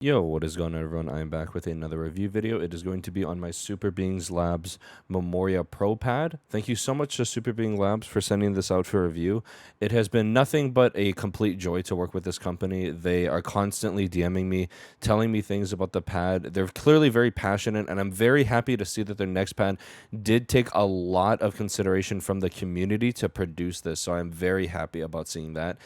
Yo, what is going on, everyone? I am back with another review video. It is going to be on my Superbeings Labs Memoria Pro Pad. Thank you so much to Superbeings Labs for sending this out for review. It has been nothing but a complete joy to work with this company. They are constantly DMing me, telling me things about the pad. They're clearly very passionate, and I'm very happy to see that their next pad did take a lot of consideration from the community to produce this. So I'm very happy about seeing that.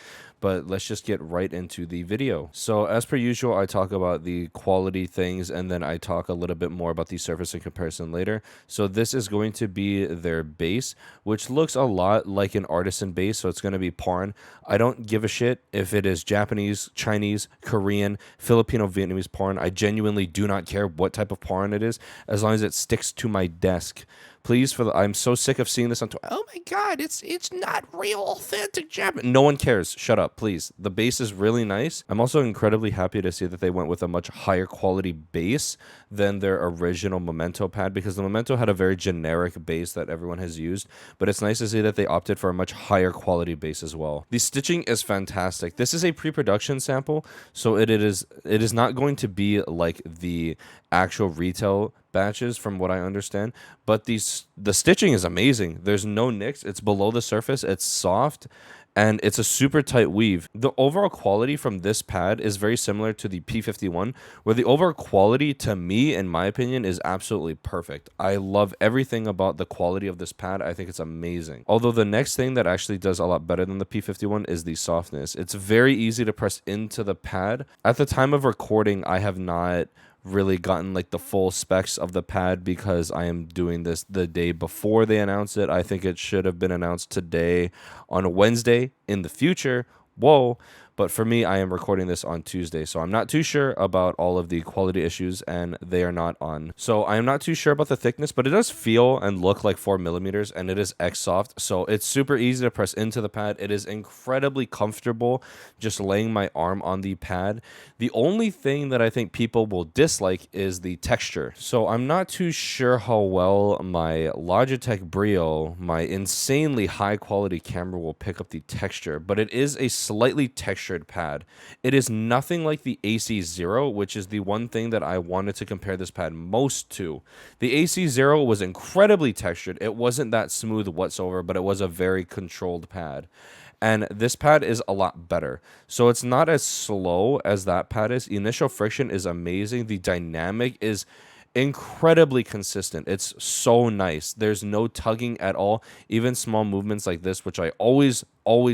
But let's just get right into the video. So as per usual, I talk about the quality things, and then I talk a little bit more about the surface and comparison later. So this is going to be their base, which looks a lot like an artisan base. So it's going to be porn. I don't give a shit if it is Japanese, Chinese, Korean, Filipino, Vietnamese porn. I genuinely do not care what type of porn it is, as long as it sticks to my desk. Please, I'm so sick of seeing this on Twitter. Oh my God, it's not real, authentic Japan. No one cares. Shut up, please. The base is really nice. I'm also incredibly happy to see that they went with a much higher quality base than their original Memento pad, because the Memento had a very generic base that everyone has used, but it's nice to see that they opted for a much higher quality base as well. The stitching is fantastic. This is a pre-production sample, so it is not going to be like the actual retail batches from what I understand, but the stitching is amazing. There's no nicks. It's below the surface. It's soft, and it's a super tight weave. The overall quality from this pad is very similar to the P51, where the overall quality, to me, in my opinion, is absolutely perfect. I love everything about the quality of this pad. I think it's amazing. Although the next thing that actually does a lot better than the P51 is the softness. It's very easy to press into the pad. At the time of recording, I have not really gotten like the full specs of the pad because I am doing this the day before they announce it. I think it should have been announced today on a Wednesday in the future. Whoa. But for me, I am recording this on Tuesday, so I'm not too sure about all of the quality issues, and they are not on. So I am not too sure about the thickness, but it does feel and look like 4 millimeters, and it is X soft, so it's super easy to press into the pad. It is incredibly comfortable just laying my arm on the pad. The only thing that I think people will dislike is the texture. So I'm not too sure how well my Logitech Brio, my insanely high quality camera, will pick up the texture, but it is a slightly textured pad. It is nothing like the AC0, which is the one thing that I wanted to compare this pad most to. The AC0 was incredibly textured. It wasn't that smooth whatsoever, but it was a very controlled pad. And this pad is a lot better. So it's not as slow as that pad is. Initial friction is amazing. The dynamic is incredibly consistent. It's so nice. There's no tugging at all. Even small movements like this, which I always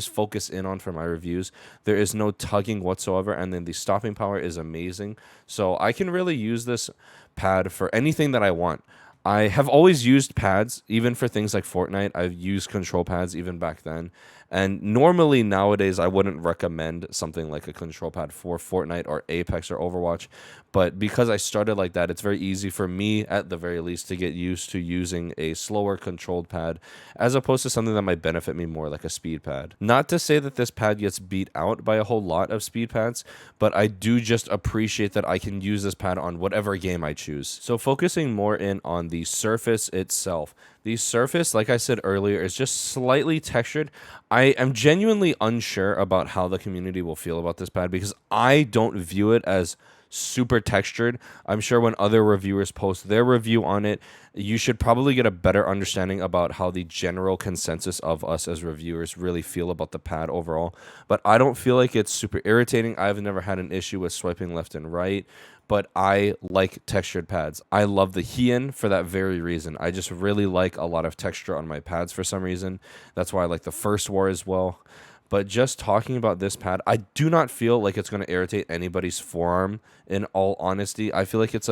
focus in on for my reviews, there is no tugging whatsoever. And then the stopping power is amazing. So I can really use this pad for anything that I want. I have always used pads, even for things like Fortnite. I've used control pads even back then. And normally nowadays, I wouldn't recommend something like a control pad for Fortnite or Apex or Overwatch. But because I started like that, it's very easy for me, at the very least, to get used to using a slower controlled pad, as opposed to something that might benefit me more, like a speed pad. Not to say that this pad gets beat out by a whole lot of speed pads, but I do just appreciate that I can use this pad on whatever game I choose. So focusing more in on the surface itself. The surface, like I said earlier, is just slightly textured. I am genuinely unsure about how the community will feel about this pad, because I don't view it as super textured. I'm sure when other reviewers post their review on it, you should probably get a better understanding about how the general consensus of us as reviewers really feel about the pad overall. But I don't feel like it's super irritating. I've never had an issue with swiping left and right, but I like textured pads. I love the Hien for that very reason. I just really like a lot of texture on my pads for some reason. That's why I like the First War as well. But just talking about this pad, I do not feel like it's going to irritate anybody's forearm. In all honesty, I feel like it's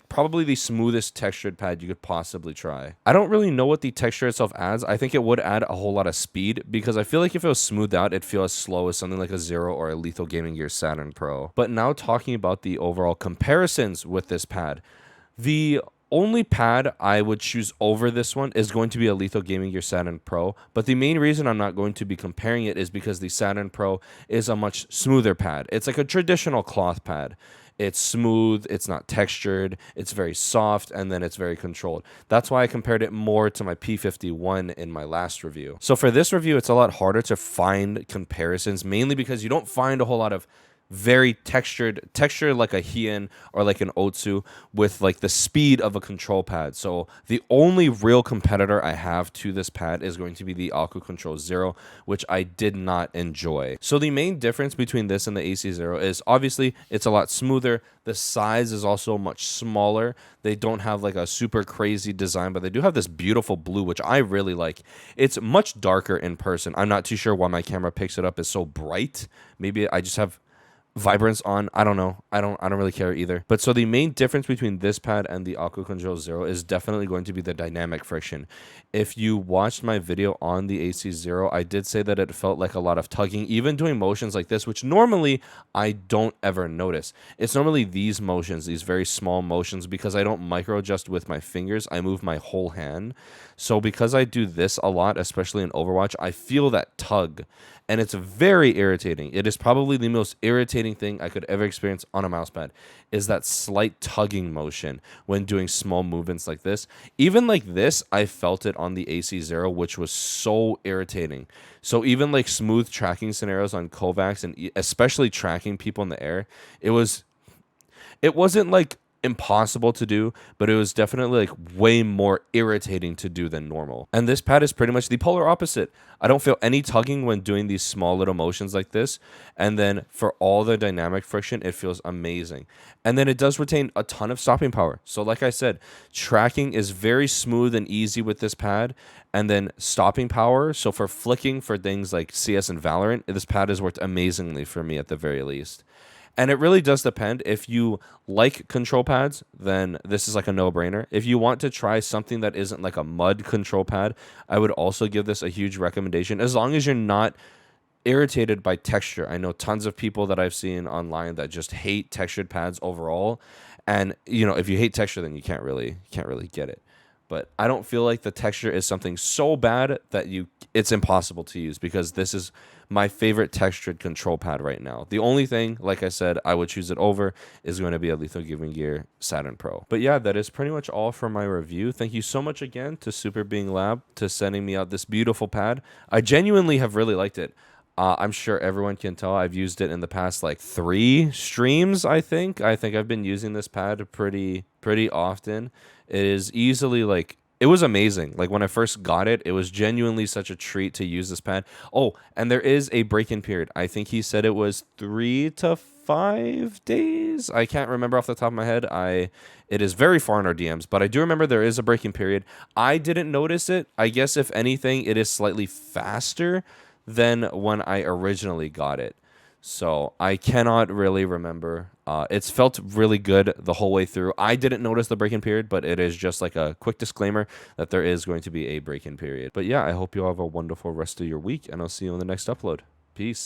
probably the smoothest textured pad you could possibly try. I don't really know what the texture itself adds. I think it would add a whole lot of speed, because I feel like if it was smoothed out, it'd feel as slow as something like a Zero or a Lethal Gaming Gear Saturn Pro. But now talking about the overall comparisons with this pad, the only pad I would choose over this one is going to be a Lethal Gaming Gear Saturn Pro, but the main reason I'm not going to be comparing it is because the Saturn Pro is a much smoother pad. It's like a traditional cloth pad. It's smooth, it's not textured, it's very soft, and then it's very controlled. That's why I compared it more to my P51 in my last review. So for this review, it's a lot harder to find comparisons, mainly because you don't find a whole lot of very textured like a Hien or like an Otsu with like the speed of a control pad. So the only real competitor I have to this pad is going to be the Aku Control Zero, which I did not enjoy. So the main difference between this and the AC Zero is obviously it's a lot smoother. The size is also much smaller. They don't have like a super crazy design, but they do have this beautiful blue, which I really like. It's much darker in person. I'm not too sure why my camera picks it up as so bright. Maybe I just have vibrance on. I don't know. I don't really care either. But so the main difference between this pad and the Aqua Control Zero is definitely going to be the dynamic friction. If you watched my video on the AC Zero, I did say that it felt like a lot of tugging, even doing motions like this, which normally I don't ever notice. It's normally these motions, these very small motions, because I don't micro adjust with my fingers. I move my whole hand. So because I do this a lot, especially in Overwatch, I feel that tug. And it's very irritating. It is probably the most irritating thing I could ever experience on a mousepad, is that slight tugging motion when doing small movements like this. Even like this, I felt it on the AC Zero, which was so irritating. So even like smooth tracking scenarios on Kovacs and especially tracking people in the air, it wasn't like impossible to do, but it was definitely like way more irritating to do than normal. And this pad is pretty much the polar opposite. I don't feel any tugging when doing these small little motions like this. And then for all the dynamic friction, it feels amazing. And then it does retain a ton of stopping power. So like I said, tracking is very smooth and easy with this pad. And then stopping power, so for flicking for things like CS and Valorant, this pad has worked amazingly for me at the very least. And it really does depend. If you like control pads, then this is like a no-brainer. If you want to try something that isn't like a mud control pad, I would also give this a huge recommendation, as long as you're not irritated by texture. I know tons of people that I've seen online that just hate textured pads overall. And you know, if you hate texture, then you can't really get it. But I don't feel like the texture is something so bad that it's impossible to use, because this is my favorite textured control pad right now. The only thing, like I said, I would choose it over is going to be a Lethal Giving Gear Saturn Pro. But yeah, that is pretty much all for my review. Thank you so much again to Superbeing Lab to sending me out this beautiful pad. I genuinely have really liked it. I'm sure everyone can tell I've used it in the past like 3 streams, I think. I think I've been using this pad pretty often. It is easily like, it was amazing. Like when I first got it, it was genuinely such a treat to use this pad. Oh, and there is a break-in period. I think he said it was 3 to 5 days. I can't remember off the top of my head. It is very far in our DMs, but I do remember there is a break-in period. I didn't notice it. I guess if anything, it is slightly faster than when I originally got it. So I cannot really remember. It's felt really good the whole way through. I didn't notice the break-in period, but it is just like a quick disclaimer that there is going to be a break-in period. But yeah, I hope you all have a wonderful rest of your week, and I'll see you on the next upload. Peace.